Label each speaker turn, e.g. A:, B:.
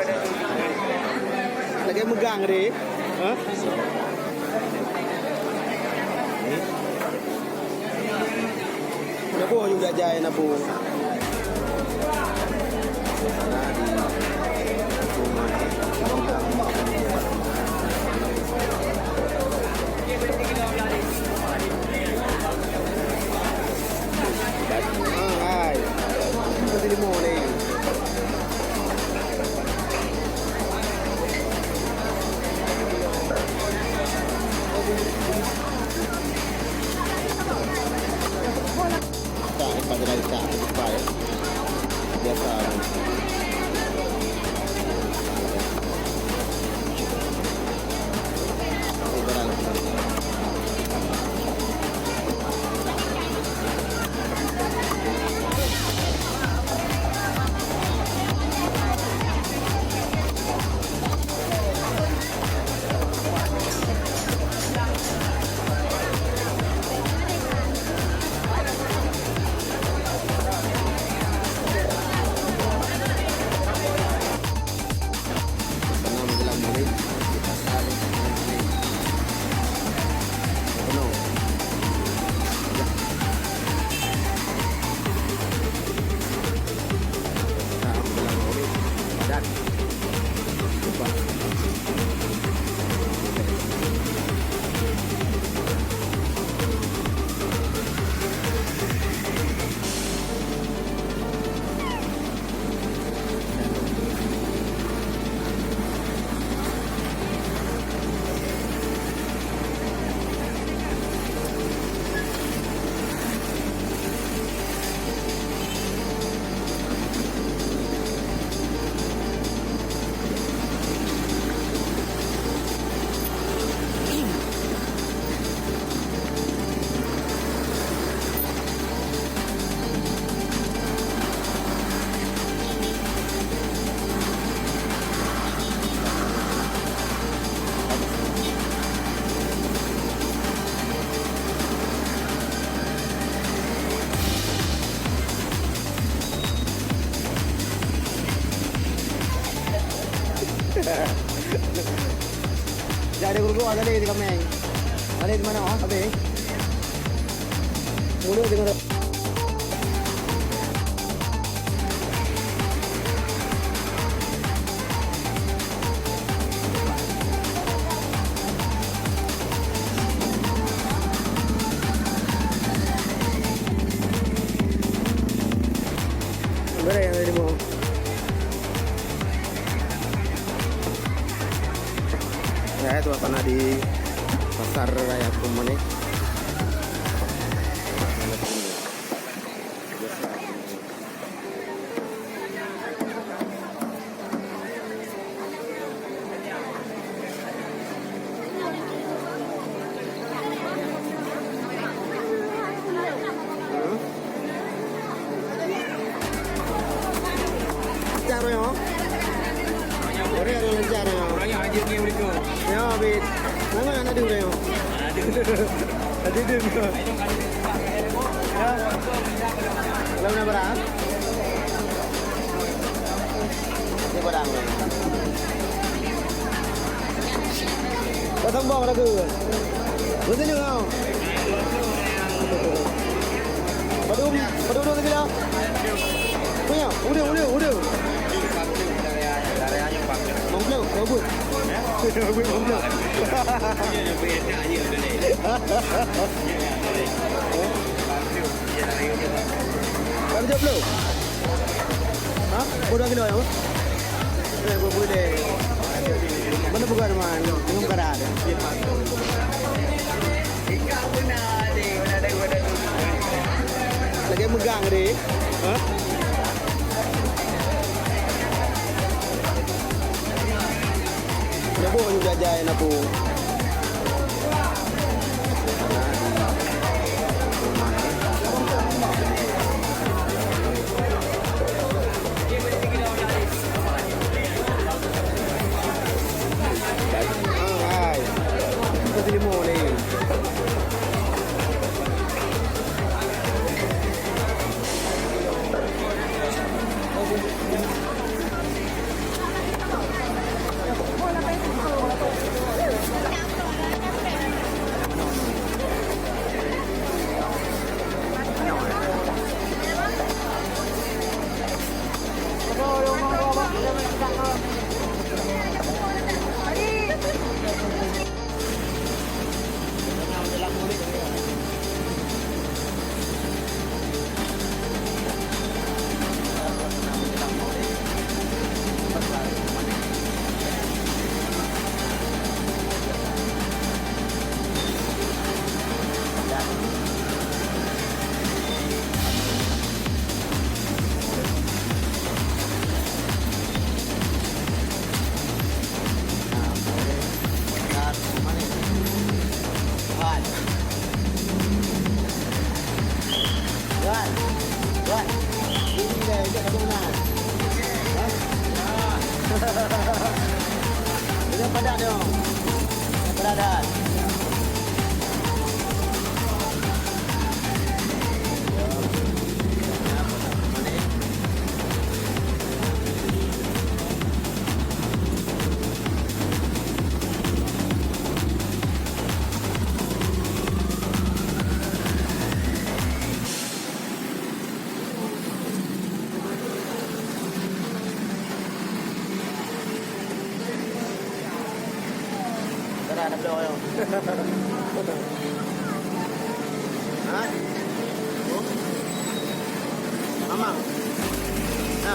A: Lagi megang deh. Hah? Napo juga jaya napo. Hai. Pasti di mall ni. Tak, pada lagi tak lupa ya. Biasa. Jadi guru ada di kami. Ada di mana? Oh, ada. Mulu di mana? Berapa yang ada di mana? Saya tuh pernah di pasar raya Kuman nih. Caro ya? Orang yang lancar ya?
B: Banyak aja ni mereka.
A: Ya, Abid. Nama anak dia udah ya? Ada dia juga. Ya. Lalu nak berang? Ini berang. Kau sambung dah ke? Betul ni kau? Padum lagi dah? Punya? Udah. Mungkin, kabut. Kabut. Kamu jawab belum? Hah? Bodoh kilo ya? Boleh. Mana bukan man? Dengan karat. Ikaw na di. Lagi megang deh. Hah? Napo juga jaya napo. Hai. Pasti di mall ni. dong. Beradaan. Tara, nablo kayo. Ha? Oh? Mama. Na.